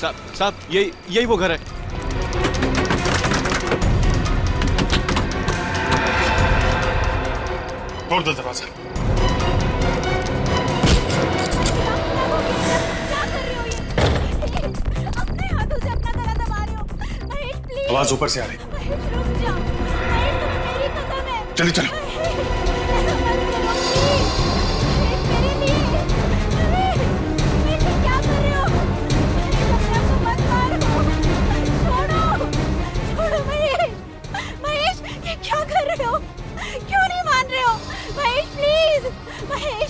साहब यही वो घर है। तोड़ दो दरवाजा। अपने हाथों से अपना गला दबा रहे हो। महेश प्लीज। आवाज ऊपर से आ रही। महेश रुक जाओ। महेश तुम्हें मेरी कसम है। चलिए चलो। ऐसा मत करो प्लीज। महेश मेरे लिए। महेश क्या कर रहे हो? महेश अपने आप को मत मारो। छोड़ो महेश। महेश ये क्या कर रहे हो? क्यों नहीं मान रहे हो? महेश प्लीज। महेश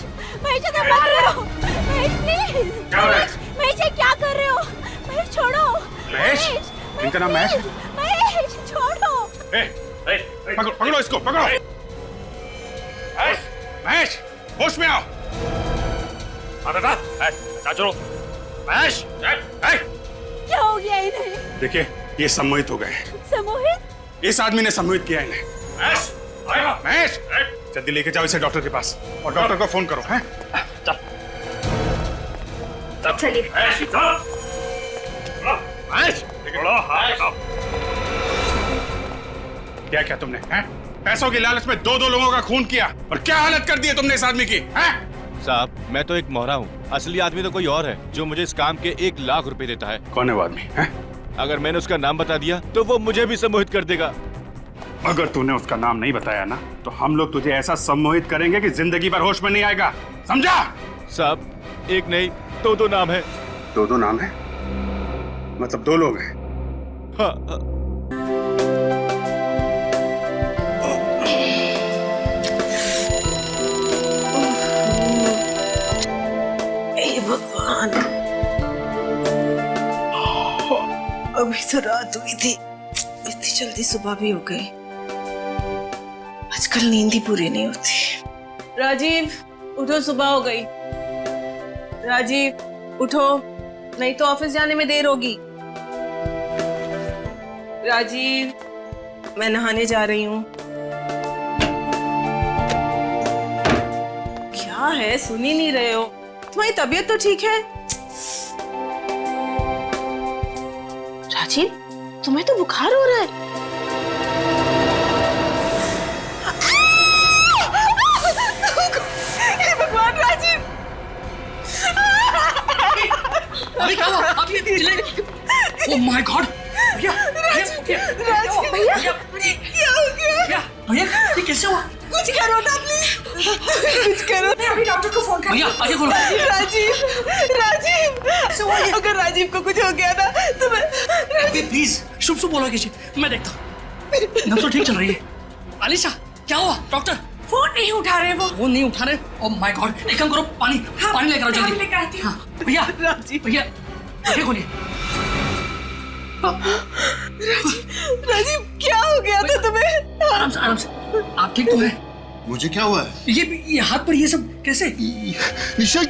ऐसा मत करो। महेश प्लीज। महेश ये क्या कर रहे हो? महेश छोड़ो। महेश, इनका नाम महेश है? महेश छोड़ो। पकड़ो इसको, पकड़ो। महेश, होश में आओ। महेश, क्या हो गया इन्हें? देखिए ये सम्मोहित हो गए। सम्मोहित? इस आदमी ने सम्मोहित किया इन्हें। महेश, जल्दी लेके जाओ इसे डॉक्टर के पास और डॉक्टर को फोन करो। हैं? चलिए। क्या क्या तुमने? हैं? पैसों की लालच में दो लोगों का खून किया और क्या हालत कर दी है तुमने इस आदमी की? हैं? साहब मैं तो एक मोहरा हूँ, असली आदमी तो कोई और है जो मुझे इस काम के 1 लाख रुपए देता है। कौन है वो आदमी? हैं? अगर मैंने उसका नाम बता दिया तो वो मुझे भी सम्मोहित कर देगा। अगर तूने उसका नाम नहीं बताया ना तो हम लोग तुझे ऐसा सम्मोहित करेंगे कि जिंदगी भर होश में नहीं आएगा, समझा? साहब एक नहीं दो नाम है। दो नाम है? मतलब 2 लोग हैं? हाँ। भगवान, अभी तो रात हुई थी, इतनी जल्दी सुबह भी हो गई। आजकल नींद ही पूरी नहीं होती। राजीव उठो, सुबह हो गई। राजीव उठो, नहीं तो ऑफिस जाने में देर होगी। राजीव मैं नहाने जा रही हूँ। क्या है, सुन ही नहीं रहे हो? तुम्हारी तबीयत तो ठीक है? राजीव तुम्हें तो बुखार हो रहा है। हे भगवान राजीव! अभी क्या हुआ? आप ये चिल्लाए? Oh my God! भैया भैया क्या हो गया? भैया ये कैसे हुआ? कुछ करो ना प्लीज, कुछ करो। मैं अभी डॉक्टर को फोन कर। भैया आगे खोलो। राजीव अगर राजीव को कुछ हो गया ना तो मैं। अभी प्लीज शुभ बोलो कीजिए, मैं देखता हूँ। नब्ज तो ठीक चल रही है। अलीशा क्या हुआ? डॉक्टर फोन नहीं उठा रहे वो। फोन नहीं उठा रहे? ओह माय गॉड, एक काम करो, पानी लेकर आओ जल्दी। लेकर आती हूँ। हाँ भैया भैया आगे खोलिए। राजीव क्या हो गया था तुम्हें? आराम से आप ठीक तो हैं? मुझे क्या हुआ है? ये हाथ पर ये सब कैसे? निशा,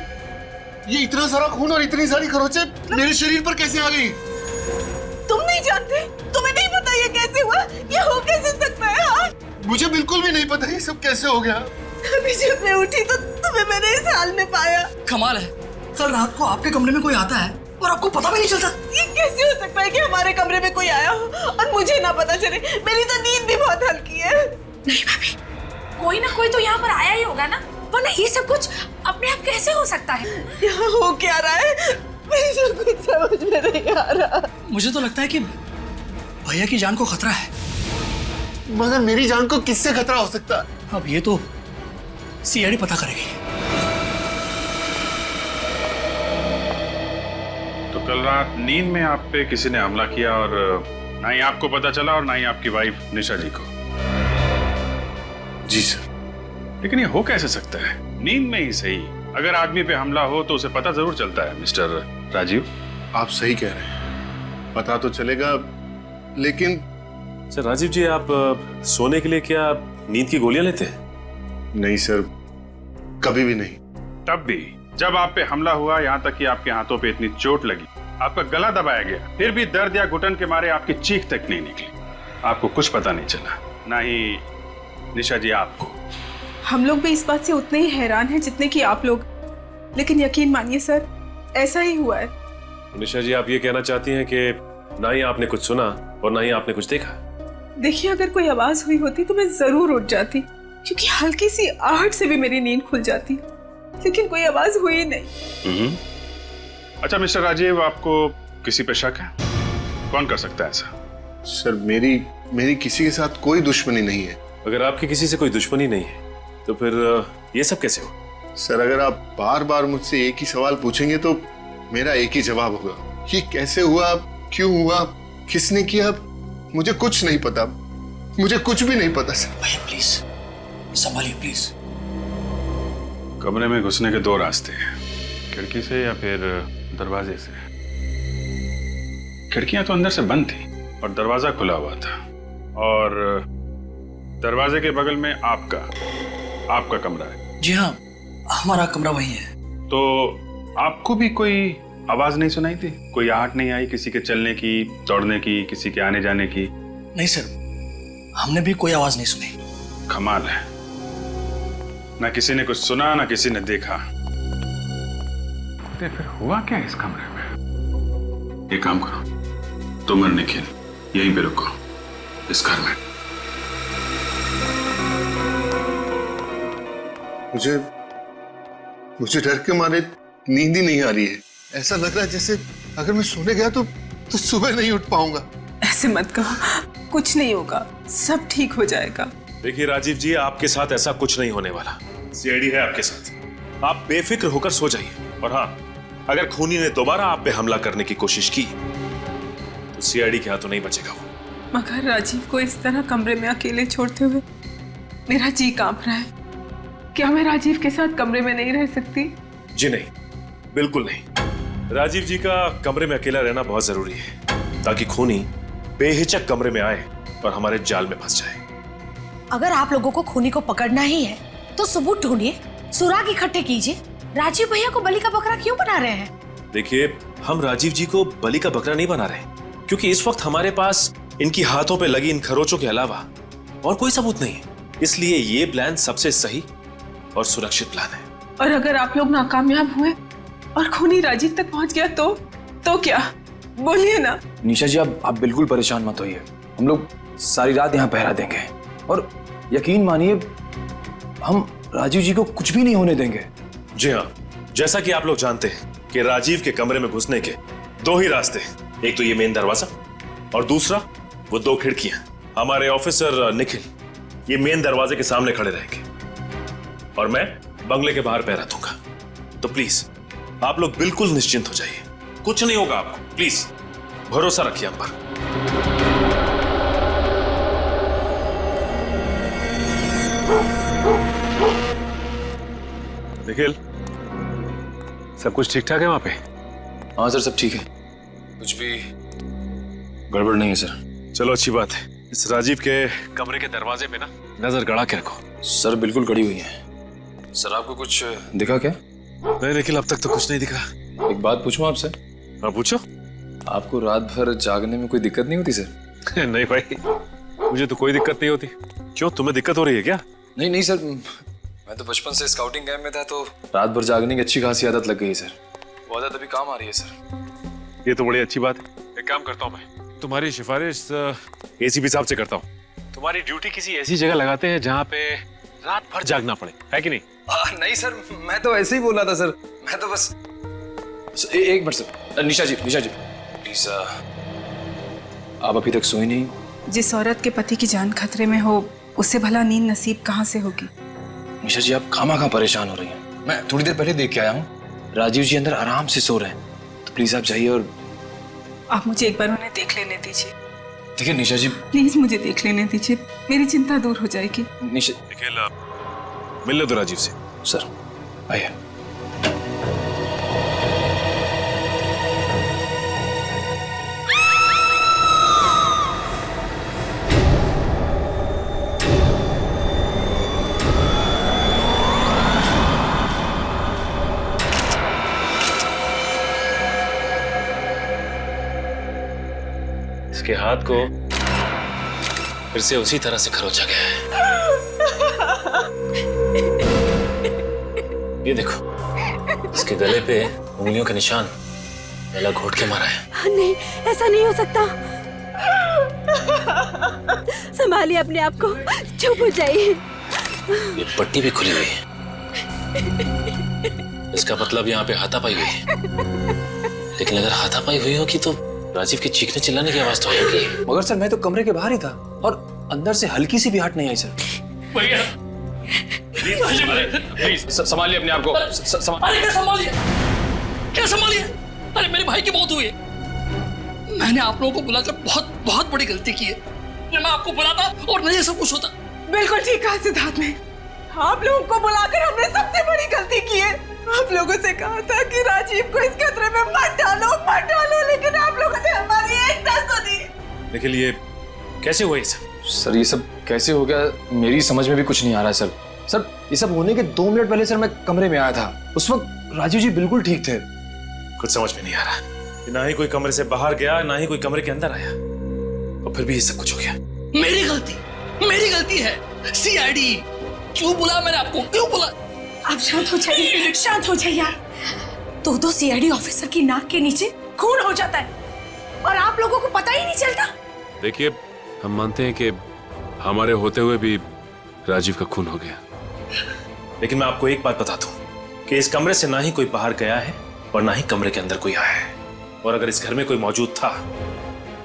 ये इतना सारा खून और इतनी सारी खरोंचे मेरे शरीर पर कैसे आ गई? तुम नहीं जानते? तुम्हें नहीं पता ये कैसे हुआ? ये हो कैसे सकता है? हाँ? मुझे बिल्कुल भी नहीं पता ये सब कैसे हो गया। अभी जब मैं उठी तो तुम्हें मैंने इस हाल में पाया। कमाल है, कल रात को आपके कमरे में कोई आता है और आपको पता भी नहीं चलता। ये कैसे हो सकता है कि हमारे कमरे में कोई आया हो और मुझे ना पता चले? मेरी तो नींद भी बहुत हल्की है। नहीं भाभी, कोई ना कोई तो यहाँ पर आया ही होगा ना, वरना ये सब कुछ अपने आप कैसे हो सकता है? यहाँ हो क्या रहा है? मुझे कुछ समझ में नहीं आ रहा। मुझे तो लगता है कि भैया की जान को खतरा है। मगर मेरी जान को किससे खतरा हो सकता है? अब ये तो सीआईडी पता करेगी। तो कल रात नींद में आप पे किसी ने हमला किया और ना ही आपको पता चला और ना ही आपकी वाइफ निशा जी को? जी सर। लेकिन ये हो कैसे सकता है? नींद में ही सही, अगर आदमी पे हमला हो तो उसे पता जरूर चलता है। मिस्टर राजीव, आप सही कह रहे हैं, पता तो चलेगा, लेकिन सर राजीव जी, आप सोने के लिए क्या नींद की गोलियां लेते हैं? नहीं सर, कभी भी नहीं। तब भी जब आप पे हमला हुआ, यहाँ तक कि आपके हाथों पे इतनी चोट लगी, आपका गला दबाया गया, फिर भी दर्द या घुटन के मारे आपकी चीख तक नहीं निकली, आपको कुछ पता नहीं चला, ना ही निशा जी आपको। हम लोग भी इस बात से उतने ही हैरान हैं जितने कि आप लोग, लेकिन यकीन मानिए सर, ऐसा ही हुआ है। निशा जी, आप ये कहना चाहती हैं कि ना ही आपने कुछ सुना और ना ही आपने कुछ देखा? देखिए, अगर कोई आवाज हुई होती तो मैं जरूर उठ जाती, क्योंकि हल्की सी आहट से भी मेरी नींद खुल जाती, लेकिन कोई आवाज हुई नहीं। अच्छा मिस्टर राजीव, आपको किसी पे शक है? कौन कर सकता है ऐसा? सर मेरी किसी के साथ कोई दुश्मनी नहीं है। अगर आपकी किसी से कोई दुश्मनी नहीं है तो फिर ये सब कैसे हो? सर अगर आप बार बार मुझसे एक ही सवाल पूछेंगे तो मेरा एक ही जवाब होगा। ये कैसे हुआ, क्यों हुआ, किसने किया, मुझे कुछ नहीं पता, मुझे कुछ भी नहीं पता सर। भैया प्लीज संभालिए प्लीज। कमरे में घुसने के दो रास्ते हैं, खिड़की से या फिर दरवाजे से। खिड़कियां तो अंदर से बंद थी और दरवाजा खुला हुआ था, और दरवाजे के बगल में आपका कमरा है। जी हाँ, हमारा कमरा वही है। तो आपको भी कोई आवाज नहीं सुनाई थी? कोई आहट नहीं आई किसी के चलने की, दौड़ने की, किसी के आने जाने की? नहीं सर, हमने भी कोई आवाज नहीं सुनी। कमाल है, ना किसी ने कुछ सुना ना किसी ने देखा। तो फिर हुआ क्या इस कमरे में? एक काम करो, तुम और निखिल यहीं पे रुको इस घर में। मुझे डर के मारे नींद ही नहीं आ रही है। ऐसा लग रहा है जैसे अगर मैं सोने गया तो सुबह नहीं उठ पाऊंगा। ऐसे मत कहो, कुछ नहीं होगा, सब ठीक हो जाएगा। देखिए राजीव जी, आपके साथ ऐसा कुछ नहीं होने वाला। सीआईडी है आपके साथ, आप बेफिक्र होकर सो जाइए। और हाँ, अगर खूनी ने दोबारा आप पे हमला करने की कोशिश की तो सीआईडी के हाथों नहीं बचेगा वो। मगर राजीव को इस तरह कमरे में अकेले छोड़ते हुए मेरा जी कांप रहा है। क्या मैं राजीव के साथ कमरे में नहीं रह सकती? जी नहीं, बिल्कुल नहीं। राजीव जी का कमरे में अकेला रहना बहुत जरूरी है ताकि खूनी बेहिचक कमरे में आए और हमारे जाल में फंस जाए। अगर आप लोगों को खूनी को पकड़ना ही है तो सबूत ढूंढिए, सुराग इकट्ठे कीजिए। राजीव भैया को बलि का बकरा क्यों बना रहे हैं? देखिए, हम राजीव जी को बलि का बकरा नहीं बना रहे, क्योंकि इस वक्त हमारे पास इनकी हाथों पे लगी इन खरोचों के अलावा और कोई सबूत नहीं है। इसलिए ये प्लान सबसे सही और सुरक्षित प्लान है। और अगर आप लोग नाकामयाब हुए और खूनी राजीव तक पहुंच गया तो क्या? बोलिए ना। निशा जी, आप बिल्कुल परेशान मत होइए। हम लोग सारी रात यहाँ पहरा देंगे और यकीन मानिए हम राजीव जी को कुछ भी नहीं होने देंगे। जी हाँ, जैसा कि आप लोग जानते हैं कि राजीव के कमरे में घुसने के दो ही रास्ते हैं। एक तो ये मेन दरवाजा और दूसरा वो दो खिड़कियां। हमारे ऑफिसर निखिल ये मेन दरवाजे के सामने खड़े रहेंगे और मैं बंगले के बाहर पहरा दूंगा। तो प्लीज आप लोग बिल्कुल निश्चिंत हो जाइए, कुछ नहीं होगा आपको। प्लीज भरोसा रखिए हम पर। निखिल, सब कुछ ठीक ठाक है वहां पे? हाँ सर, सब ठीक है, कुछ भी गड़बड़ नहीं है सर। चलो अच्छी बात है। इस राजीव के कमरे के दरवाजे पे ना नजर गड़ा के रखो। सर बिल्कुल गड़ी हुई है। सर आपको कुछ दिखा क्या? नहीं निखिल, अब तक तो कुछ नहीं दिखा। एक बात पूछूं आपसे? हाँ पूछो। आपको रात भर जागने में कोई दिक्कत नहीं होती सर? नहीं भाई, मुझे तो कोई दिक्कत नहीं होती। क्यों, तुम्हें दिक्कत हो रही है क्या? नहीं सर, मैं तो बचपन से स्काउटिंग कैंप में था तो रात भर जागने की अच्छी खासी आदत लग गई है सर। वो आदत अभी काम आ रही है सर। ये तो बड़ी अच्छी बात है। एक काम करता हूँ, मैं तुम्हारी सिफारिश एसीपी साहब से करता हूँ। तुम्हारी ड्यूटी किसी ऐसी जगह लगाते हैं जहाँ पे रात भर जागना पड़े, है कि नहीं? नहीं सर, मैं तो ऐसे ही बोल रहा था सर। मैं तो बस एक minute sir. Nisha ji please, आप अभी तक सोई नहीं? जिस औरत के पति की जान खतरे में हो उससे भला नींद नसीब कहाँ से होगी? निशा जी, आप खामा परेशान हो रही हैं। मैं थोड़ी देर पहले देख के आया हूँ, राजीव जी अंदर आराम से सो रहे हैं। तो प्लीज आप जाइए और आप मुझे एक बार उन्हें देख लेने दीजिए। ठीक है निशा जी, प्लीज मुझे देख लेने दीजिए, मेरी चिंता दूर हो जाएगी। निशा, निखिल मिल लो तो राजीव से। सर आइए। इसके हाथ को फिर से उसी तरह से खरोचा गया है। ये देखो, इसके गले पे उंगलियों के निशान। गला घोट के मारा है। नहीं, ऐसा नहीं हो सकता। संभालिए अपने आप को, चुप हो जाइए। ये पट्टी भी खुली हुई है, इसका मतलब यहाँ पे हाथापाई हुई है। लेकिन अगर हाथापाई हुई होगी तो राजीव के चीखने चिल्लाने की आवाज तो होगी। मगर सर मैं तो कमरे के बाहर ही था और अंदर से हल्की सी भी आहट नहीं आई सर। भैया प्लीज संभालिए अपने आप को। अरे क्या संभालिए, क्या संभालिए? अरे मेरे भाई की मौत हुई है। मैंने आप लोगों को बुलाकर बहुत बहुत बड़ी गलती की है। मैं आपको बुलाता और नहीं सब कुछ होता। बिल्कुल ठीक कहा सिद्धार्थ ने। आप लोगों को बुलाकर हमने सबसे बड़ी गलती की है। आप लोगों से कहा था कि राजीव को इस खतरे में मत डालो, लेकिन आप लोगों ने हमारी एक ना सुनी। निखिल, ये कैसे हुआ ये सब? सर ये सब कैसे हो गया मेरी समझ में भी कुछ नहीं आ रहा है सर। सर ये सब होने के 2 मिनट पहले सर मैं कमरे में आया था। उस वक्त राजीव जी बिल्कुल ठीक थे। कुछ समझ में नहीं आ रहा। ना ही कोई कमरे से बाहर गया, ना ही कोई कमरे के अंदर आया, और फिर भी ये सब कुछ हो गया। मेरी गलती है। सीआईडी क्यों बुला मैंने आपको, क्यों बुला? आप शांत हो जाइए, शांत हो जाइए यार। 2 सीआईडी ऑफिसर की नाक के नीचे खून हो जाता है और आप लोगों को पता ही नहीं चलता। देखिए, हम मानते हैं कि हमारे होते हुए भी राजीव का खून हो गया, लेकिन मैं आपको एक बात बता दूं कि इस कमरे से ना ही कोई बाहर गया है और ना ही कमरे के अंदर कोई आया है। और अगर इस घर में कोई मौजूद था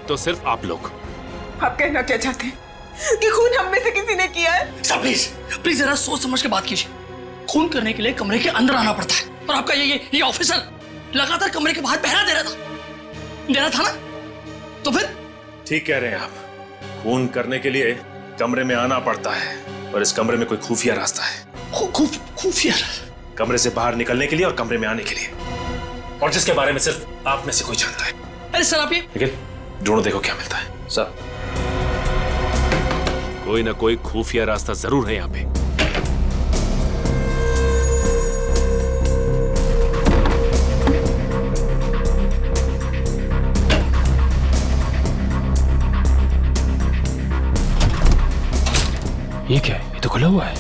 तो सिर्फ आप लोग। आप कहना क्या चाहते हैं कि खून हम में से किसी ने किया है? सर प्लीज जरा सोच समझ के बात कीजिए। खून करने के लिए कमरे के अंदर आना पड़ता है और आपका ये ऑफिसर लगातार कमरे के बाहर पहरा दे रहा था ना? तो फिर ठीक कह रहे हैं आप। खून करने के लिए कमरे में आना पड़ता है और इस कमरे में कोई खुफिया रास्ता है। खुफिया? कमरे से बाहर निकलने के लिए और कमरे में आने के लिए, और जिसके बारे में सिर्फ आप में से कोई जानता है। अरे सर आप ये लेकिन ढूंढो, देखो क्या मिलता है। सर कोई ना कोई खुफिया रास्ता जरूर है यहाँ पे। ये क्या है? ये तो खुला हुआ है।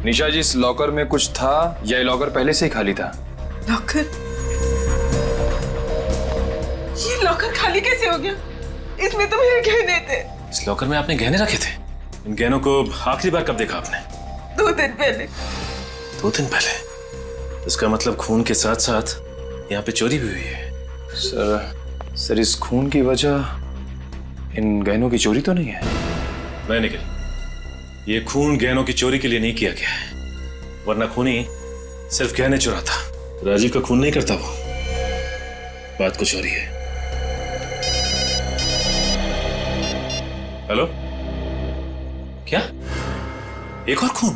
निशा जी, इस लॉकर में कुछ था या ये लॉकर पहले से ही खाली था? लॉकर? ये लॉकर खाली कैसे हो गया? इसमें तो मेरे गहने थे। इस लॉकर में आपने गहने रखे थे? इन गहनों को आखिरी बार कब देखा आपने? 2 दिन पहले। 2 दिन पहले? इसका मतलब खून के साथ साथ यहाँ पे चोरी भी हुई है। सर इस खून की वजह इन गहनों की चोरी तो नहीं है? नहीं निखिल, ये खून गहनों की चोरी के लिए नहीं किया गया है, वरना खूनी सिर्फ गहने चुराता। राजीव का खून नहीं करता वो। बात कुछ और ही है। हेलो, क्या? एक और खून?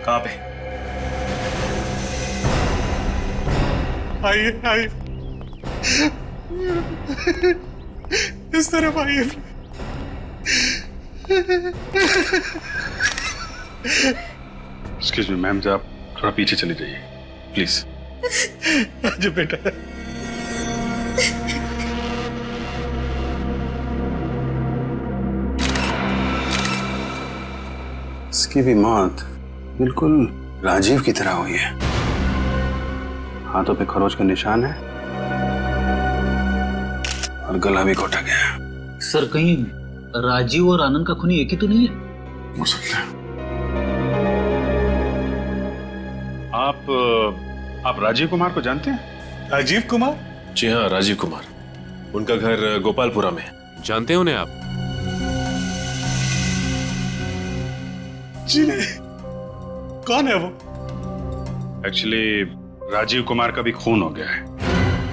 कहां पे? आइए इस तरफ आइए। एक्सक्यूज मी मैम, आप थोड़ा पीछे चले जाइए प्लीज। आज बेटा इसकी भी मौत बिल्कुल राजीव की तरह हुई है। हाथों पे खरोच का निशान है और गला भी घोटा गया है। सर कहीं राजीव और आनंद का खूनी एक ही तो नहीं है? हो सकता है। आप राजीव कुमार को जानते हैं? राजीव कुमार? जी हाँ, राजीव कुमार। उनका घर गोपालपुरा में। जानते हैं उन्हें आप? जी नहीं। कौन है वो? एक्चुअली राजीव कुमार का भी खून हो गया है,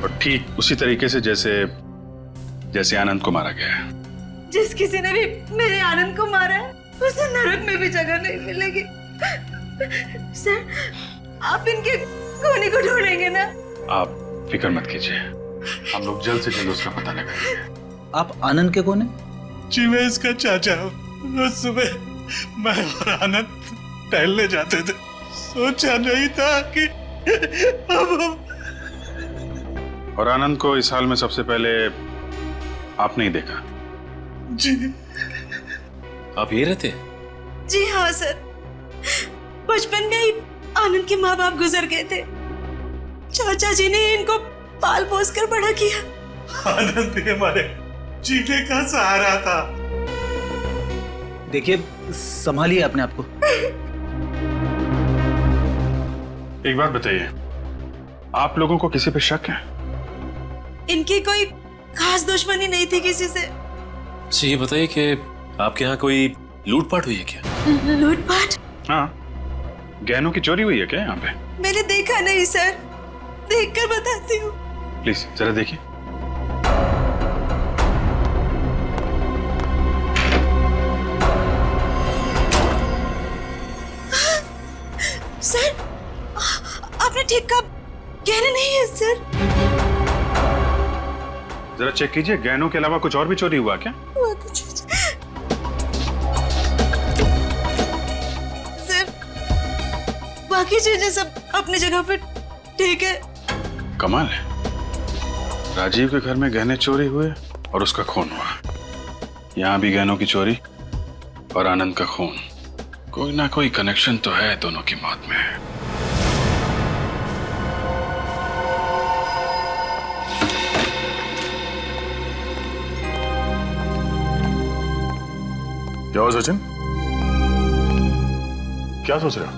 और ठीक उसी तरीके से जैसे आनंद को मारा गया है। जिस किसी ने भी मेरे आनंद को मारा है उसे नरक में भी जगह नहीं मिलेगी। सर, आप इनके खूनी को ढूंढेंगे ना? आप फिक्र मत कीजिए, हम लोग जल्द से जल्द उसका पता लगाएंगे। आप आनंद के कौन है? जी मैं इसका चाचा हूँ। रोज सुबह मैं और आनंद टहलने जाते थे। सोचा नहीं था कि अब और आनंद को इस हाल में सबसे पहले आपने ही देखा? जी। आप ये रहते? जी हाँ सर, बचपन में ही आनंद के माँ बाप गुजर गए थे। चाचा जी ने इनको पाल पोस कर बड़ा किया। आनंद भी हमारे जीने का सहारा था। देखिए, संभालिए अपने आप को। एक बात बताइए, आप लोगों को किसी पे शक है? इनकी कोई खास दुश्मनी नहीं थी किसी से। अच्छा ये बताइए कि आपके यहाँ कोई लूटपाट हुई है क्या? लूटपाट? हाँ, गहनों की चोरी हुई है क्या यहाँ पे? मैंने देखा नहीं सर, देखकर बताती हूँ। प्लीज जरा देखिए। सर, आपने ठीक कहा, गहने नहीं है सर। जरा चेक कीजिए, गहनों के अलावा कुछ और भी चोरी हुआ क्या? सर, बाकी चीजें सब अपनी जगह पे ठीक है। कमाल है, राजीव के घर में गहने चोरी हुए और उसका खून हुआ। यहाँ भी गहनों की चोरी और आनंद का खून। कोई ना कोई कनेक्शन तो है दोनों की मौत में। क्या हुआ सचिन? क्या सोच रहे हो?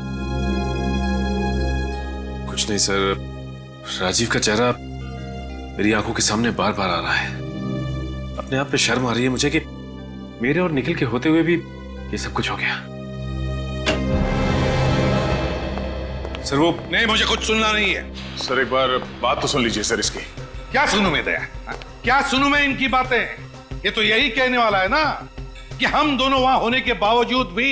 कुछ नहीं सर, राजीव का चेहरा मेरी आंखों के सामने बार बार आ रहा है। अपने आप पे शर्म आ रही है मुझे कि मेरे और निखिल के होते हुए भी ये सब कुछ हो गया। सर वो नहीं, मुझे कुछ सुनना नहीं है। सर एक बार बात तो सुन लीजिए सर इसकी। क्या सुनूं मैं दया? क्या सुनूं मैं इनकी बातें? ये तो यही कहने वाला है ना कि हम दोनों वहां होने के बावजूद भी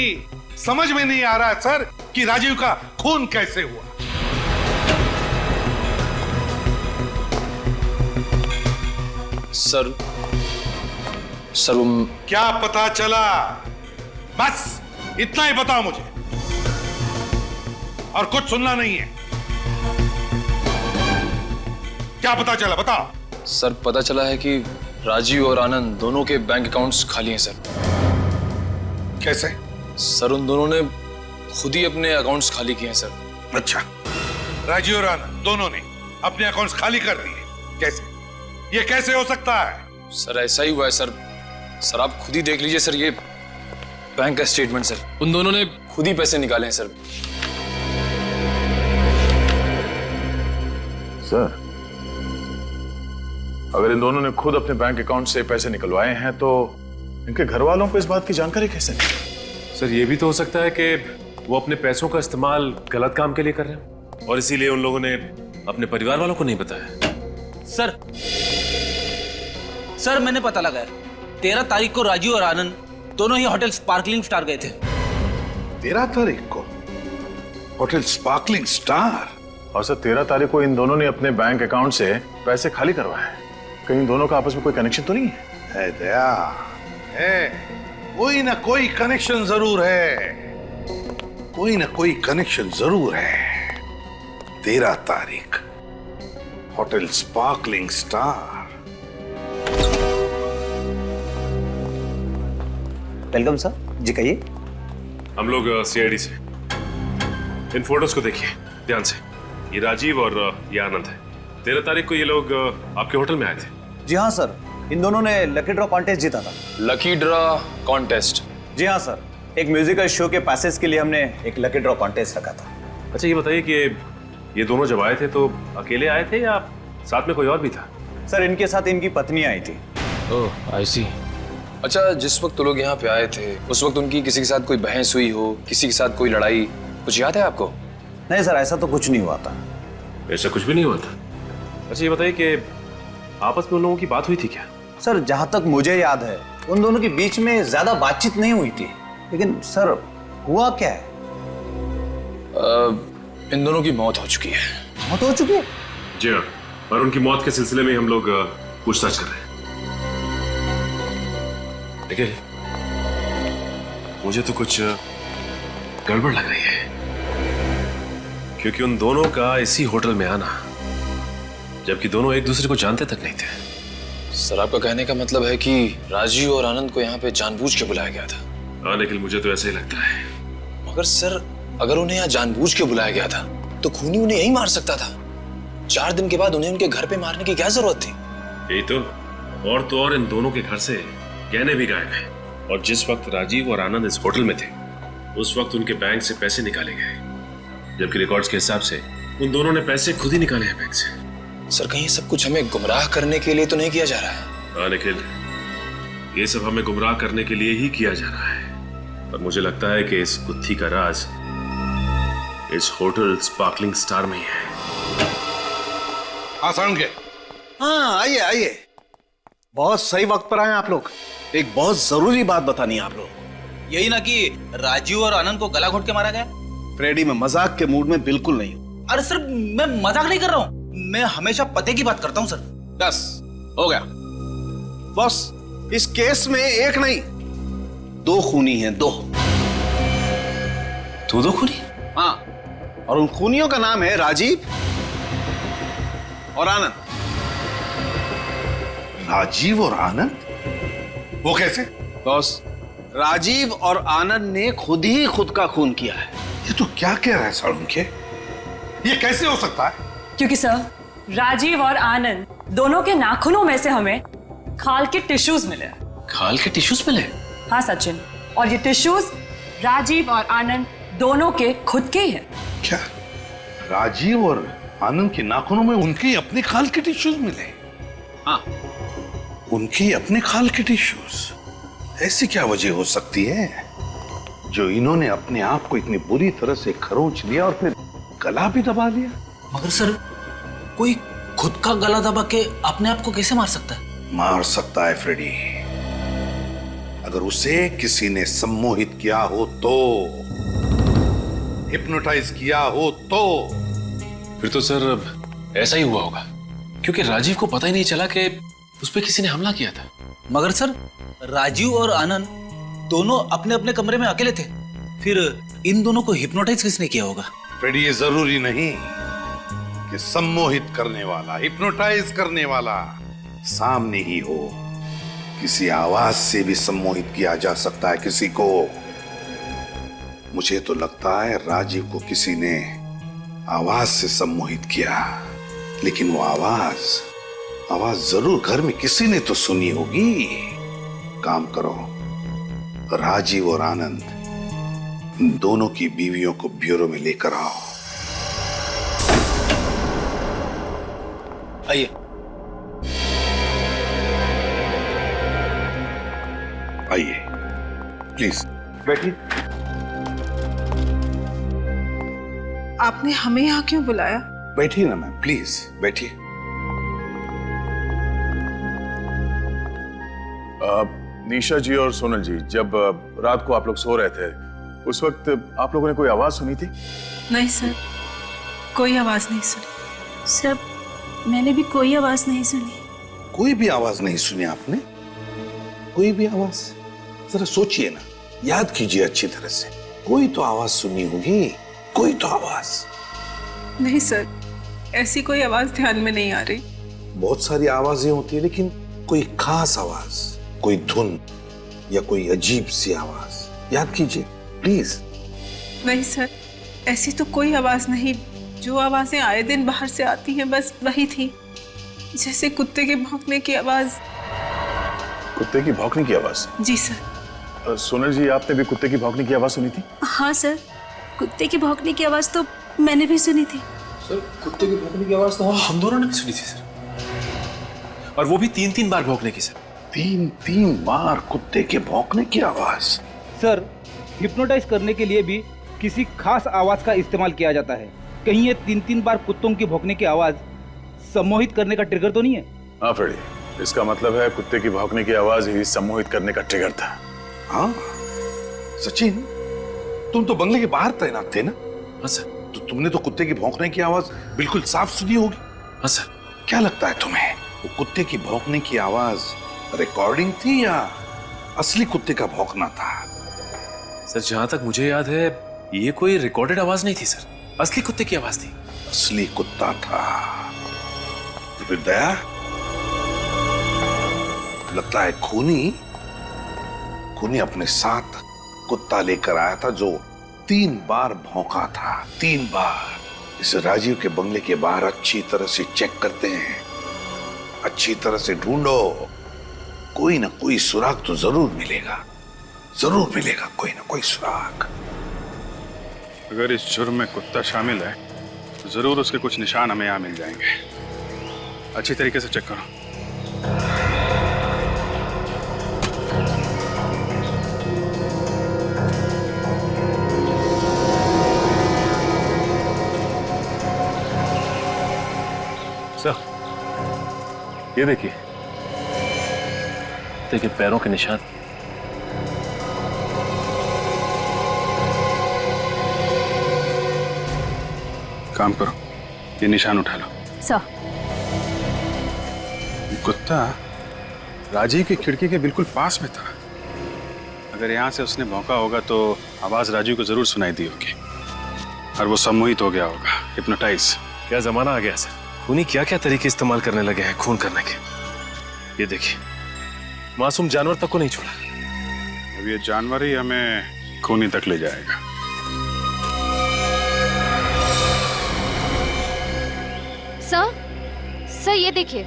समझ में नहीं आ रहा है सर कि राजीव का खून कैसे हुआ। सर क्या पता चला? बस इतना ही बताओ मुझे, और कुछ सुनना नहीं है। क्या पता चला, बताओ। सर पता चला है कि राजीव और आनंद दोनों के बैंक अकाउंट्स खाली हैं सर। कैसे? सर उन दोनों ने खुद ही अपने अकाउंट्स खाली किए हैं सर। अच्छा, राजीव और आनंद दोनों ने अपने अकाउंट्स खाली कर दिए? कैसे? ये कैसे हो सकता है? सर ऐसा ही हुआ है सर। सर आप खुद ही देख लीजिए सर, ये बैंक का स्टेटमेंट सर। उन दोनों ने खुद ही पैसे निकाले हैं सर। सर अगर इन दोनों ने खुद अपने बैंक अकाउंट से पैसे निकलवाए हैं तो इनके घर वालों को इस बात की जानकारी कैसे नहीं? सर ये भी तो हो सकता है कि वो अपने पैसों का इस्तेमाल गलत काम के लिए कर रहे हैं और इसीलिए उन लोगों ने अपने परिवार वालों को नहीं बताया। सर मैंने पता लगाया, 13 तारीख को राजीव और आनंद दोनों ही होटल स्पार्कलिंग स्टार गए थे। 13 तारीख को होटल स्पार्कलिंग स्टार? और सर 13 तारीख को इन दोनों ने अपने बैंक अकाउंट से पैसे खाली करवाए। कहीं दोनों का आपस में कोई कनेक्शन तो नहीं है? दया है, कोई ना कोई कनेक्शन जरूर है, कोई ना कोई कनेक्शन जरूर है। 13 तारीख hotel sparkling star. Welcome sir ji, कहिए। हम लोग सीआईडी से। इन फोटोज को देखिए ध्यान से। ये राजीव और ये आनंद है। 13 तारीख को ये लोग आपके होटल में आए थे। जी हाँ सर, इन दोनों ने लकी ड्रॉ कॉन्टेस्ट जीता था। Lucky draw contest? जी हाँ सर, एक म्यूजिकल शो के पैसेज के लिए हमने एक लकी ड्रॉ कॉन्टेस्ट रखा था। अच्छा ये बताइए कि ये दोनों जब आए थे तो अकेले आए थे या साथ में कोई और भी था? सर इनके साथ इनकी पत्नी आई थी। ओह आई सी। अच्छा, जिस वक्त लोग यहाँ पे आए थे उस वक्त उनकी किसी के साथ कोई बहस हुई हो, किसी के साथ कोई लड़ाई, कुछ याद है आपको? नहीं सर, ऐसा तो कुछ नहीं हुआ था। ऐसा कुछ भी नहीं हुआ था? अच्छा ये बताइए कि आपस में उन लोगों की बात हुई थी क्या? सर जहां तक मुझे याद है उन दोनों के बीच में ज्यादा बातचीत नहीं हुई थी, लेकिन सर हुआ क्या है? इन दोनों की मौत हो चुकी है। मौत हो चुकी है? जी हाँ, और उनकी मौत के सिलसिले में हम लोग पूछताछ कर रहे हैं। ठीक है, मुझे तो कुछ गड़बड़ लग रही है, क्योंकि उन दोनों का इसी होटल में आना, जबकि दोनों एक दूसरे को जानते तक नहीं थे। सर आपका कहने का मतलब है कि राजीव और आनंद को यहाँ पे जानबूझ के बुलाया गया था? हाँ निखिल, मुझे तो ऐसा ही लगता है। मगर सर अगर उन्हें यहाँ जानबूझ के बुलाया गया था तो खूनी उन्हें यही मार सकता था। 4 दिन के बाद उन्हें उनके घर पे मारने की क्या जरूरत थी? यही तो और इन दोनों के घर से गहने भी गायब हैं। और जिस वक्त राजीव और आनंद इस होटल में थे उस वक्त उनके बैंक से पैसे निकाले गए, जबकि रिकॉर्ड्स के हिसाब से उन दोनों ने पैसे खुद ही निकाले हैं बैंक से। सर, कहीं ये सब कुछ हमें गुमराह करने के लिए तो नहीं किया जा रहा है? हाँ निखिल, ये सब हमें गुमराह करने के लिए ही किया जा रहा है। पर मुझे लगता है कि इस गुत्थी का राज इस होटल स्पार्कलिंग स्टार में ही है। हाँ साउंड के। हाँ आइए आइए, बहुत सही वक्त पर आए आप लोग। एक बहुत जरूरी बात बतानी है आप लोग। यही ना कि राजीव और आनंद को गला घोट के मारा गया। फ्रेडी, मैं मजाक के मूड में बिल्कुल नहीं हूँ। अरे सर, मैं मजाक नहीं कर रहा हूँ, मैं हमेशा पते की बात करता हूँ सर। बस हो गया बॉस। इस केस में एक नहीं 2 खूनी हैं, 2 खूनी? हाँ, और उन खूनियों का नाम है राजीव और आनंद। राजीव और आनंद? वो कैसे? बॉस, राजीव और आनंद ने खुद ही खुद का खून किया है। ये तो क्या कह रहा है साउंड के? ये कैसे हो सकता है? क्योंकि सर, राजीव और आनंद दोनों के नाखूनों में से हमें खाल के टिश्यूज मिले। खाल के टिश्यूज मिले? हाँ सचिन, और ये टिश्यूज राजीव और आनंद दोनों के खुद के ही हैं। क्या राजीव और आनंद के नाखूनों में उनके अपने खाल के टिश्यूज मिले? हाँ, उनके अपने खाल के टिश्यूज। ऐसी क्या वजह हो सकती है जो इन्होंने अपने आप को इतनी बुरी तरह से खरोंच लिया और फिर गला भी दबा लिया? मगर सर, कोई खुद का गला दबा के अपने आप को कैसे मार सकता है? मार सकता है फ्रेडी, अगर उसे किसी ने सम्मोहित किया हो तो, हिप्नोटाइज किया हो तो। फिर तो सर ऐसा ही हुआ होगा, क्योंकि राजीव को पता ही नहीं चला कि उस पर किसी ने हमला किया था। मगर सर, राजीव और आनंद दोनों अपने अपने कमरे में अकेले थे, फिर इन दोनों को हिप्नोटाइज किसने किया होगा? फ्रेडी, ये जरूरी नहीं कि सम्मोहित करने वाला, हिप्नोटाइज करने वाला सामने ही हो। किसी आवाज से भी सम्मोहित किया जा सकता है किसी को। मुझे तो लगता है राजीव को किसी ने आवाज से सम्मोहित किया, लेकिन वो आवाज जरूर घर में किसी ने तो सुनी होगी। काम करो, राजीव और आनंद दोनों की बीवियों को ब्यूरो में लेकर आओ। आइए। आइए प्लीज बैठिए। आपने हमें यहाँ क्यों बुलाया? बैठिए ना मैम, प्लीज बैठिए। निशा जी और सोनल जी, जब रात को आप लोग सो रहे थे उस वक्त आप लोगों ने कोई आवाज सुनी थी? नहीं सर, कोई आवाज नहीं सुनी। सर, मैंने भी कोई आवाज नहीं सुनी। कोई भी आवाज नहीं सुनी आपने? कोई भी आवाज? जरा सोचिए ना, याद कीजिए अच्छी तरह से। कोई तो आवाज सुनी होगी, कोई तो आवाज। नहीं सर, ऐसी कोई आवाज ध्यान में नहीं आ रही। बहुत सारी आवाजें होती है, लेकिन कोई खास आवाज, कोई धुन या कोई अजीब सी आवाज याद कीजिए प्लीज। नहीं सर, ऐसी तो कोई आवाज नहीं। जो आवाजें आए दिन बाहर से आती हैं बस वही थी, जैसे कुत्ते के भौंकने की आवाज। कुत्ते की भौंकने की आवाज? जी सर। सोनल जी, आपने भी कुत्ते की भौंकने की आवाज सुनी थी? हाँ सर, कुत्ते की भौंकने की आवाज तो मैंने भी सुनी थी। सर, कुत्ते की भौंकने की आवाज तो हम दोनों ने भी सुनी थी सर, और वो भी 3-3 बार भौंकने की। सर, 3-3 बार कुत्ते के भौंकने की आवाज? सर, हिप्नोटाइज करने के लिए भी किसी खास आवाज का इस्तेमाल किया जाता है। कहीं ये 3-3 बार कुत्तों की भौंकने की आवाज सम्मोहित करने का ट्रिगर तो नहीं है? हाँ फ्रेडी, इसका मतलब है कुत्ते की भौंकने की आवाज ही सम्मोहित करने का ट्रिगर था। हाँ सचिन, तुम तो बंगले के बाहर तैनात थे ना? हाँ सर। तो तुमने तो कुत्ते की भौंकने की आवाज बिल्कुल साफ सुनी होगी। हाँ सर। क्या लगता है तुम्हें, वो कुत्ते की भौंकने की आवाज रिकॉर्डिंग थी या असली कुत्ते का भौंकना था? सर, जहां तक मुझे याद है ये कोई रिकॉर्डेड आवाज नहीं थी सर, असली कुत्ते की आवाज थी। असली कुत्ता था? तो फिर दया, लगता है खूनी अपने साथ कुत्ता लेकर आया था जो 3 बार भौंका था, 3 बार। इस राजीव के बंगले के बाहर अच्छी तरह से चेक करते हैं, अच्छी तरह से ढूंढो, कोई ना कोई सुराग तो जरूर मिलेगा, जरूर मिलेगा कोई ना कोई सुराग। अगर इस जुर्म में कुत्ता शामिल है तो जरूर उसके कुछ निशान हमें यहाँ मिल जाएंगे। अच्छी तरीके से चेक करो। सर, ये देखिए पैरों के निशान। काम करो, ये निशान उठा लो। सर, कुत्ता राजीव की खिड़की के बिल्कुल पास में था। अगर यहाँ से उसने भौंका होगा तो आवाज राजीव को जरूर सुनाई दी होगी और वो सम्मोहित हो गया होगा, हिप्नोटाइज। क्या जमाना आ गया सर, खूनी क्या क्या तरीके इस्तेमाल करने लगे हैं खून करने के। ये देखिए, मासूम जानवर तक को नहीं छोड़ा। अब ये जानवर ही हमें खूनी तक ले जाएगा। सर ये देखिए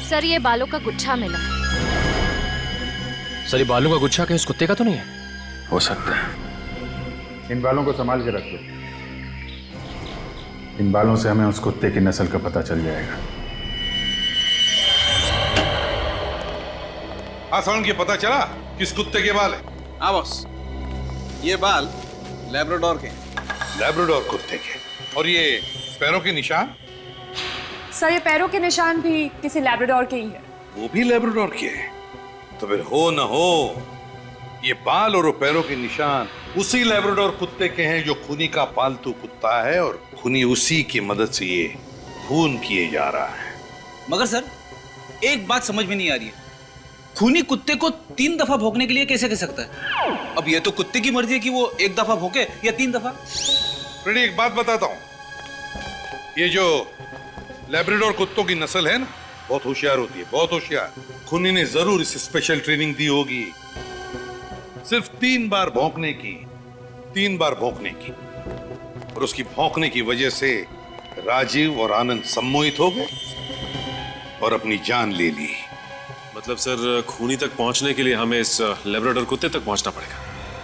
सर, ये बालों का गुच्छा मिला। सर, ये बालों का गुच्छा कहीं उस कुत्ते का तो नहीं है? हो सकता है। इन बालों को संभाल के रख लो, इन बालों से हमें उस कुत्ते की नस्ल का पता चल जाएगा। आसान के पता चला किस कुत्ते के बाल है? हाँ बॉस, ये बाल लैब्राडोर के। लैब्राडोर कुत्ते के। और ये पैरों के निशान? सर, ये पैरों के निशान भी किसी लैब्राडोर के ही है। वो भी लैब्राडोर के हैं? तो फिर हो न हो ये बाल और पैरों के निशान उसी लैब्राडोर कुत्ते के हैं जो खूनी का पालतू कुत्ता है, और खूनी उसी की मदद से ये खून किए जा रहा है। मगर सर, एक बात समझ में नहीं आ रही है, खूनी कुत्ते को 3 दफा भौंकने के लिए कैसे कह सकता है? अब ये तो कुत्ते की मर्जी है कि वो 1 दफा भौंके या 3 दफा। फ्रेडी, एक बात बताता हूं, ये जो लैब्राडोर कुत्तों की नस्ल है ना, बहुत होशियार होती है, बहुत होशियार। खूनी ने जरूर इसे स्पेशल ट्रेनिंग दी होगी, सिर्फ 3 बार भौंकने की, 3 बार भौंकने की। और उसकी भौंकने की वजह से राजीव और आनंद सम्मोहित हो गए और अपनी जान ले ली। मतलब सर, खूनी तक पहुंचने के लिए हमें इस लैब्राडोर कुत्ते तक पहुंचना पड़ेगा,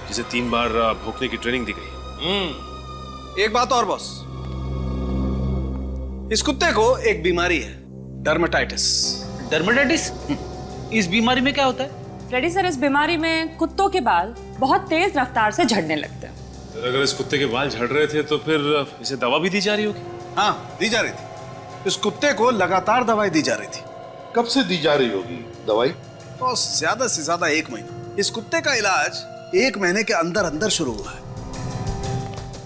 जिसे 3 बार भौंकने की ट्रेनिंग दी गई। एक बात और बॉस, इस कुत्ते को एक बीमारी है, डर्मेटाइटिस। डर्मेटाइटिस? इस बीमारी में क्या होता है? फ्रेडी सर, इस बीमारी में कुत्तों के बाल बहुत तेज रफ्तार से झड़ने लगते हैं। अगर इस कुत्ते के बाल झड़ रहे थे तो फिर इसे दवा भी दी जा रही होगी? हाँ, दी जा रही थी। इस कुत्ते को लगातार दवाई दी जा रही थी। कब से दी जा रही होगी दवाई? तो ज्यादा से ज्यादा 1 महीना। इस कुत्ते का इलाज 1 महीने के अंदर अंदर शुरू हुआ है।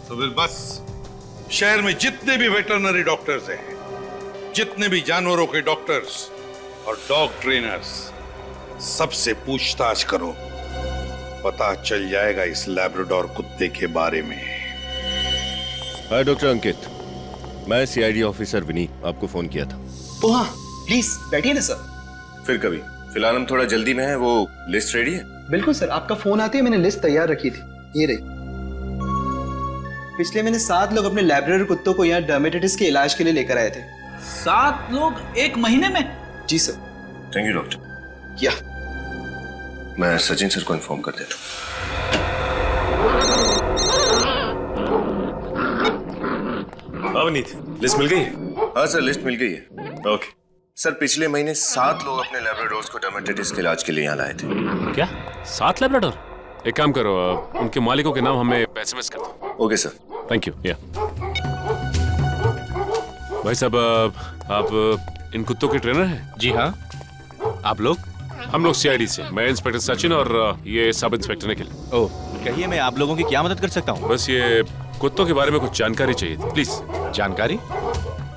तो फिर बस शहर में जितने भी वेटरनरी डॉक्टर्स हैं, जितने भी जानवरों के डॉक्टर्स और डॉग ट्रेनर्स, सबसे पूछताछ करो, पता चल जाएगा इस लैब्राडोर कुत्ते के बारे में। हाय डॉक्टर अंकित, मैं सीआईडी ऑफिसर विनीत, आपको फोन किया था। ओह हाँ, प्लीज बैठिए ना सर। फिर कभी, फिलहाल हम थोड़ा जल्दी में हैं। वो लिस्ट रेडी है? बिल्कुल सर, आपका फोन आते ही मैंने लिस्ट तैयार रखी थी, ये रही। पिछले महीने 7 लोग अपने लैब्राडोर कुत्तों को यहाँ डर्मेटाइटिस के इलाज के लिए लेकर आए थे। 7 लोग 1 महीने में? जी सर। Thank you doctor. या मैं सचिन सर को इन्फॉर्म कर देता हूँ। अवनीत, लिस्ट मिल गई है? हाँ सर, लिस्ट मिल गई है। ओके सर, पिछले महीने 7 लोग अपने लैब्राडोर्स को डर्मेटाइटिस के इलाज के लिए यहाँ लाए थे। क्या 7 लैब्राडोर? एक काम करो, उनके मालिकों के नाम हमें एसएमएस कर दो। Okay sir. Thank you. या भाई साहब, आप इन कुत्तों के ट्रेनर हैं? जी हाँ। आप लोग? हम लोग सीआईडी से। मैं इंस्पेक्टर सचिन और ये सब इंस्पेक्टर निखिल। ओह, कहिए मैं आप लोगों की क्या मदद कर सकता हूँ? बस ये कुत्तों के बारे में कुछ जानकारी चाहिए थी, प्लीज। जानकारी?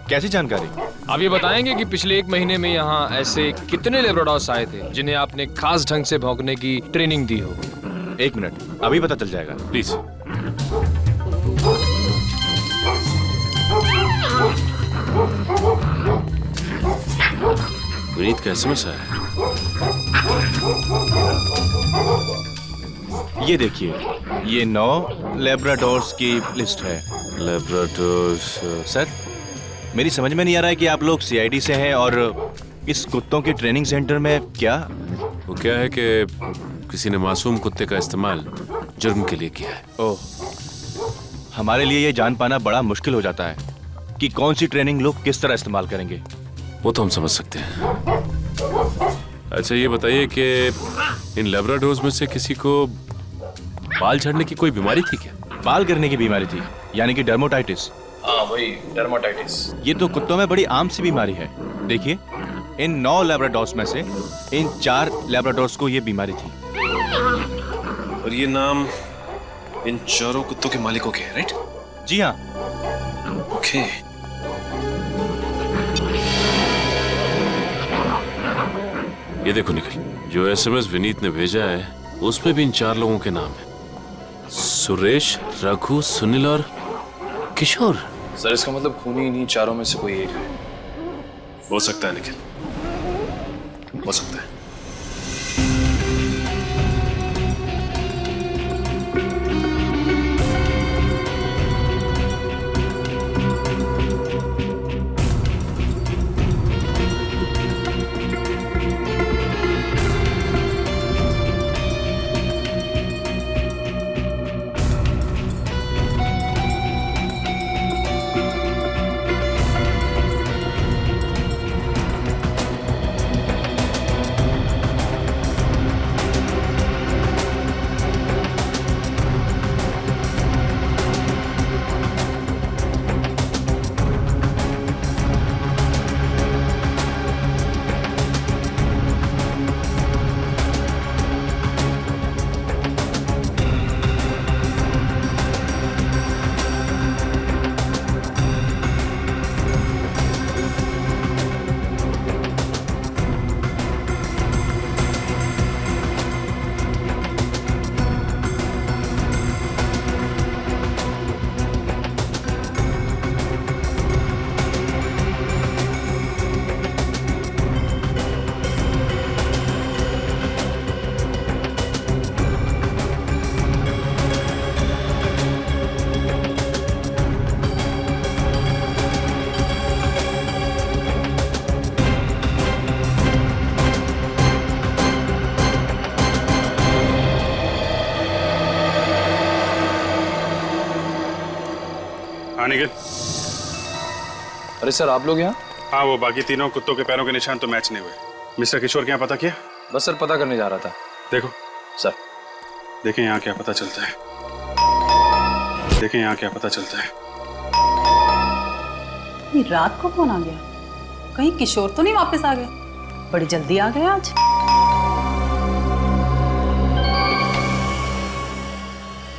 कैसी जानकारी? आप ये बताएंगे कि पिछले 1 महीने में यहाँ ऐसे कितने लैब्राडोर्स आए थे जिन्हें आपने खास ढंग से भौंकने की ट्रेनिंग दी हो? 1 मिनट, अभी पता चल जाएगा, प्लीज। विनीत का एसएमएस आया। ये देखिए, ये 9 लेब्राडोर्स की लिस्ट है। लेब्राडोर्स? सर, मेरी समझ में नहीं आ रहा है कि आप लोग सीआईडी से हैं और इस कुत्तों के ट्रेनिंग सेंटर में क्या? वो क्या है कि किसी ने मासूम कुत्ते का इस्तेमाल जुर्म के लिए किया है। ओह, हमारे लिए ये जान पाना बड़ा मुश्किल हो जाता है कि कौन सी ट्रेनिंग लोग किस तरह इस्तेमाल करेंगे। वो तो हम समझ सकते हैं। अच्छा ये बताइए कि इन लेब्राडोर्स में से किसी को बाल झड़ने की कोई बीमारी थी क्या? बाल गिरने की बीमारी थी, यानी कि डर्मोटाइटिस। हाँ वही डर्माटाइटिस। ये तो कुत्तों में बड़ी आम सी बीमारी है। देखिए, इन 9 लेब्राडोर्स में से इन 4 लेब्राडोर्स को ये बीमारी थी। और ये नाम इन चारों कुत्तों के मालिकों के हैं, राइट? जी हाँ। ओके। ये देखो निखिल, जो एसएमएस विनीत ने भेजा है उसमें भी इन 4 लोगों के नाम है। सुरेश, रघु, सुनील और किशोर। सर इसका मतलब खूनी इन्हीं चारों में से कोई एक है। हो सकता है निखिल, हो सकता है। निखिल। अरे सर आप लोग यहाँ? हाँ वो बाकी तीनों कुत्तों के पैरों के निशान तो मैच नहीं हुए। मिस्टर किशोर के यहाँ पता किया? बस सर पता करने जा रहा था। देखो सर, देखें यहाँ क्या पता चलता है। देखें यहाँ क्या पता चलता है। ये रात को कौन आ गया? कहीं किशोर तो नहीं वापस आ गया? बड़ी जल्दी आ गया आज।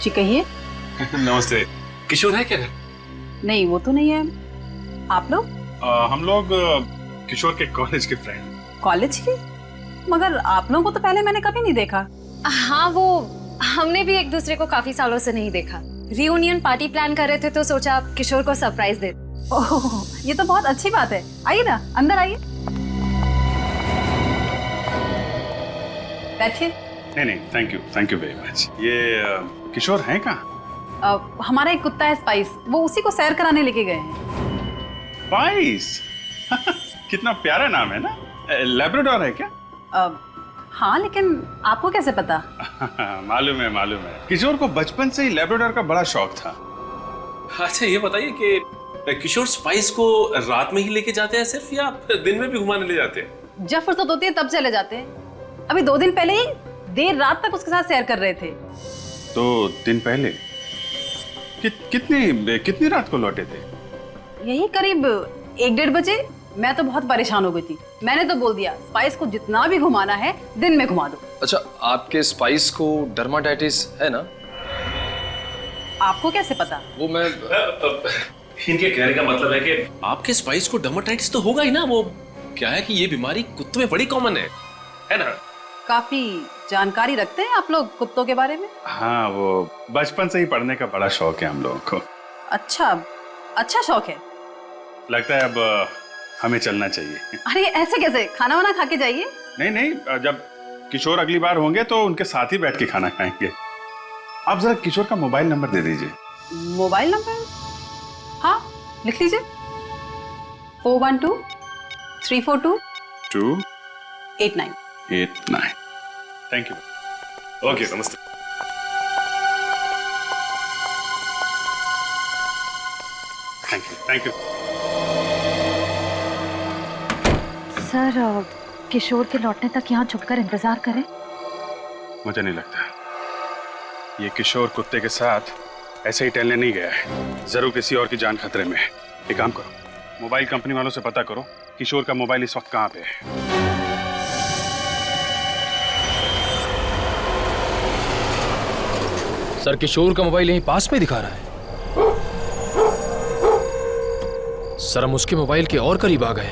जी कहिए। नमस्ते। किशोर है क्या? नहीं वो तो नहीं है। आप लोग? हम लोग किशोर के कॉलेज के फ्रेंड। कॉलेज के? मगर आप लोगों को तो पहले मैंने कभी नहीं देखा। हाँ वो हमने भी एक दूसरे को काफी सालों से नहीं देखा। रियूनियन पार्टी प्लान कर रहे थे तो सोचा किशोर को सरप्राइज दे। ओह ये तो बहुत अच्छी बात है। आइए ना अंदर आइए, बैठिए। नहीं थैंक यू वेरी मच। ये किशोर हैं कहाँ? हमारा एक कुत्ता है स्पाइस, वो उसी को सैर कराने लेके गए हैं। स्पाइस? कितना प्यारा नाम है ना। लैब्राडोर है क्या? हाँ लेकिन आपको कैसे पता? मालूम है। किशोर को बचपन से ही लैब्राडोर का बड़ा शौक था। अच्छा ये बताइए कि किशोर स्पाइस को रात में ही लेके जाते हैं सिर्फ, या दिन में भी घुमाने ले जाते हैं? जब फुर्सत होती है तब चले जाते हैं। अभी 2 दिन पहले ही देर रात तक उसके साथ सैर कर रहे थे। 2 दिन पहले? कितनी रात को लौटे थे? यही करीब 1-1:30 बजे। मैं तो बहुत परेशान हो गई थी। मैंने तो बोल दिया स्पाइस को जितना भी घुमाना है दिन में घुमा दो। अच्छा आपके स्पाइस को डर्माटाइटिस है ना? आपको कैसे पता? वो मैं इनके कहने का मतलब है कि आपके स्पाइस को डर्माटाइटिस तो होगा ही ना। वो क्या है कि ये बीमारी कुत्तों में बड़ी कॉमन है ना? काफी जानकारी रखते हैं आप लोग कुत्तों के बारे में। हाँ वो बचपन से ही पढ़ने का बड़ा शौक है हम लोगों को। अच्छा शौक है। लगता है अब हमें चलना चाहिए। अरे ऐसे कैसे? खाना वाना खा के जाइए। नहीं जब किशोर अगली बार होंगे तो उनके साथ ही बैठ के खाना खाएंगे। आप जरा किशोर का मोबाइल नंबर दे दीजिए। Mobile number? हाँ, लिख लीजिए। 412-342-89। Thank you. ओके, नमस्ते। Thank you. सर, किशोर के लौटने तक यहाँ छुपकर इंतजार करें? मुझे नहीं लगता ये किशोर कुत्ते के साथ ऐसे ही टहलने नहीं गया है। जरूर किसी और की जान खतरे में है। एक काम करो, मोबाइल कंपनी वालों से पता करो किशोर का मोबाइल इस वक्त कहाँ पे है। सर, किशोर का मोबाइल यहीं पास में दिखा रहा है। सर, हम उसके मोबाइल के और करीब आ गए।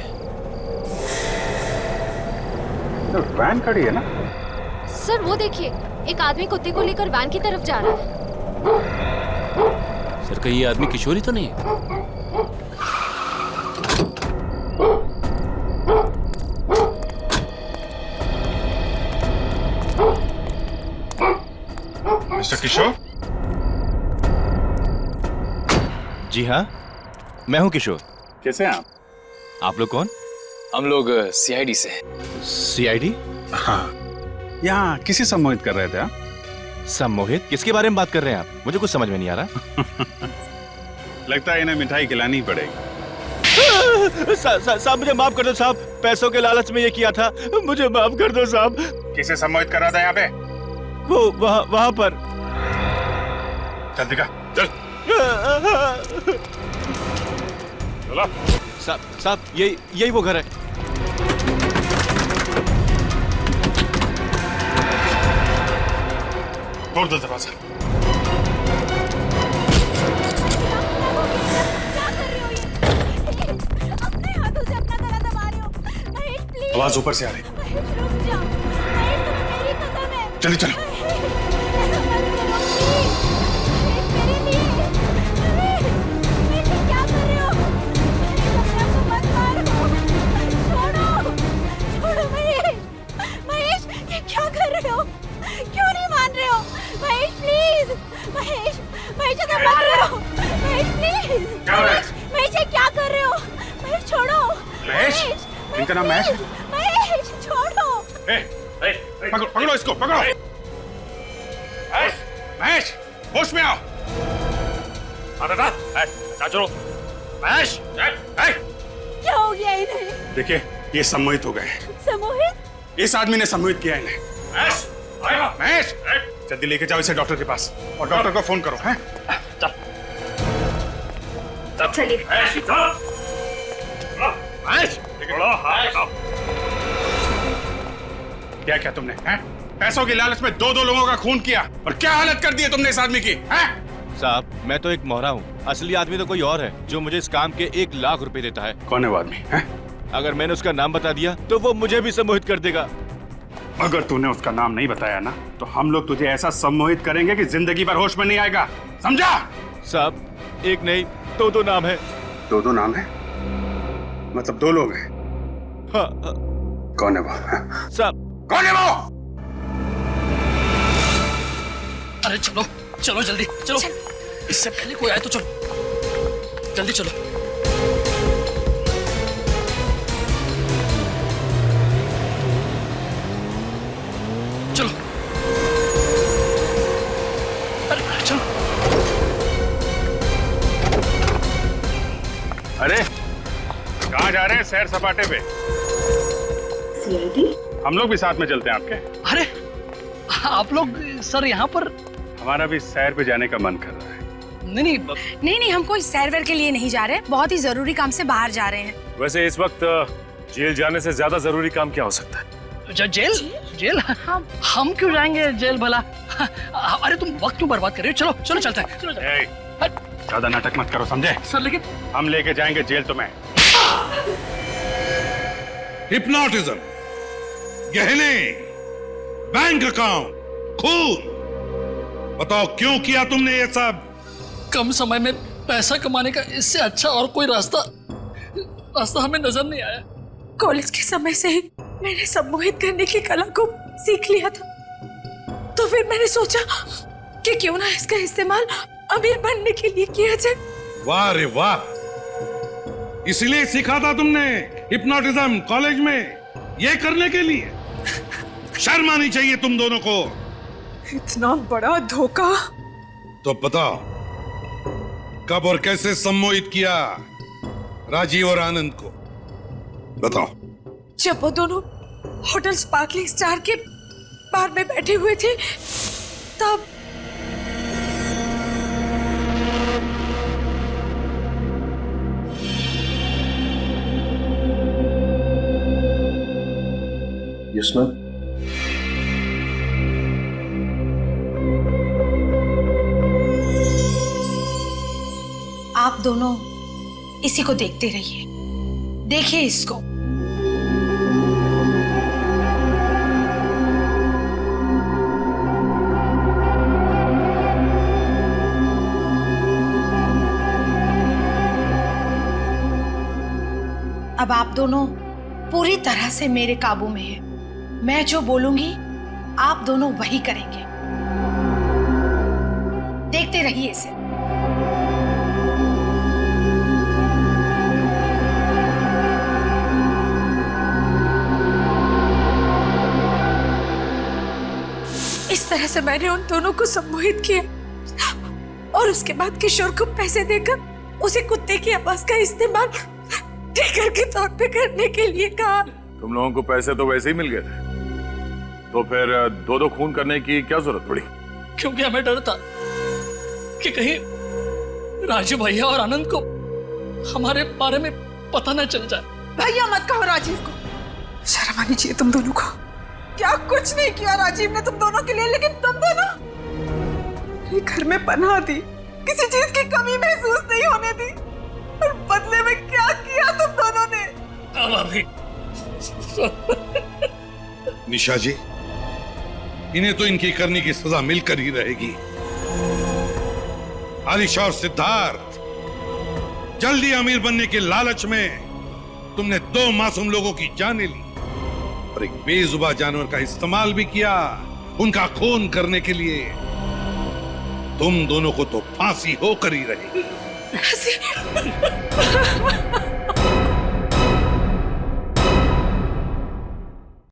तो वैन खड़ी है ना? सर वो देखिए, एक आदमी कुत्ते को लेकर वैन की तरफ जा रहा है। सर, कहीं ये आदमी किशोर ही तो नहीं है? मिस्टर किशोर? जी हाँ, मैं हूँ किशोर। कैसे हैं आप? आप लोग कौन? हम लोग सीआईडी से। सीआईडी? हाँ, यहाँ किसी सम्मोहित कर रहे थे आप? सम्मोहित? किसके बारे में बात कर रहे हैं आप? मुझे कुछ समझ में नहीं आ रहा। लगता है इन्हें मिठाई खिलानी ही पड़ेगी। साहब मुझे माफ कर दो साहब, पैसों के लालच में ये किया था, मुझे माफ कर दो साहब। किसे सम्मोहित कर रहा था यहाँ पे? वो वहाँ पर। चल दिखा, चल। चलो। साहब यही वो घर है। तोड़ दो दरवाजा। अपने हाथों से अपना गला दबा रहे हो। महेश प्लीज। आवाज ऊपर से आ रही। महेश रुक जाओ। महेश, तुम्हें मेरी कसम है। चलिए चलो। इनका नाम महेश है? महेश छोड़ो। पकड़ो इसको, पकड़ो। महेश, होश में आओ। चलो। महेश, क्या हो गया इन्हें? देखिए, ये सम्मोहित हो गए। सम्मोहित? इस आदमी ने सम्मोहित किया इन्हें। महेश, जल्दी लेके जाओ इसे डॉक्टर के पास और डॉक्टर को फोन करो। हैं? चलिए। क्या क्या तुमने? हैं? पैसों की लालच में दो लोगों का खून किया और क्या हालत कर दी है तुमने इस आदमी की? हैं? साहब, मैं तो एक मोहरा हूँ, असली आदमी तो कोई और है जो मुझे इस काम के 1 लाख रुपए देता है। कौन है वो आदमी? हैं? अगर मैंने उसका नाम बता दिया तो वो मुझे भी सम्मोहित कर देगा। अगर तूने उसका नाम नहीं बताया ना तो हम लोग तुझे ऐसा सम्मोहित करेंगे कि जिंदगी भर होश में नहीं आएगा, समझा? साहब, एक नहीं दो नाम है। दो नाम है? मतलब 2 लोग हैं? हाँ। कौन है वो? साहब, कौन है वो? अरे चलो चलो जल्दी चलो, इससे पहले कोई आए तो चलो, जल्दी चलो। चलो अरे चलो। अरे कहाँ जा रहे हैं? सैर सपाटे पे। सीआईडी? हम लोग भी साथ में चलते हैं आपके। अरे आप लोग सर यहाँ पर? हमारा भी सैर पे जाने का मन कर रहा है। नहीं, हम कोई सैर के लिए नहीं जा रहे, बहुत ही जरूरी काम से बाहर जा रहे हैं। वैसे इस वक्त जेल जाने से ज्यादा जरूरी काम क्या हो सकता है? जेल? हम क्यों जाएंगे जेल भला? अरे तुम वक्त क्यों बर्बाद कर रहे हो? चलो चलो चलते हैं, चलो। ज्यादा नाटक मत करो, समझे? सर लेकिन हम लेके जाएंगे जेल तुम्हें। हिप्नोटिज्म, गहने, बैंक अकाउंट, खून, बताओ क्यों किया तुमने ये सब? कम समय में पैसा कमाने का इससे अच्छा और कोई रास्ता हमें नजर नहीं आया। कॉलेज के समय से ही मैंने सम्मोहित करने की कला को सीख लिया था, तो फिर मैंने सोचा कि क्यों ना इसका इस्तेमाल अमीर बनने के लिए किया जाए। वाह रे वाह, इसलिए सीखा था तुमने हिप्नोटिज्म कॉलेज में, ये करने के लिए? शर्म आनी चाहिए तुम दोनों को। इतना बड़ा धोखा। तो बताओ कब और कैसे सम्मोहित किया राजीव और आनंद को? बताओ। जब वो दोनों होटल स्पार्कलिंग स्टार के बार में बैठे हुए थे तब। Yes ma'am. आप दोनों इसी को देखते रहिए, देखिए इसको। अब आप दोनों पूरी तरह से मेरे काबू में हैं। मैं जो बोलूंगी आप दोनों वही करेंगे। देखते रहिए इसे। इस तरह से मैंने उन दोनों को सम्मोहित किया और उसके बाद किशोर को पैसे देकर उसे कुत्ते की आवाज का इस्तेमाल ट्रिगर के तौर पे करने के लिए कहा। तुम लोगों को पैसे तो वैसे ही मिल गए थे, तो फिर दो खून करने की क्या जरूरत पड़ी? क्योंकि हमें डर था कि कहीं राजीव भैया और आनंद को हमारे बारे में पता न चल जाए। भैया मत कहो राजीव को, शर्म आनी चाहिए तुम दोनों को। क्या कुछ नहीं किया राजीव ने तुम दोनों के लिए, लेकिन तुम दोनों घर में पनाह दी, किसी चीज की कमी महसूस नहीं होने दी, और बदले में क्या किया तुम दोनों ने? निशा जी, इन्हें तो इनकी करनी की सजा मिलकर ही रहेगी। आलिश और सिद्धार्थ, जल्दी अमीर बनने के लालच में तुमने 2 मासूम लोगों की जानें ली और एक बेजुबान जानवर का इस्तेमाल भी किया उनका खून करने के लिए। तुम दोनों को तो फांसी होकर ही रहेगी।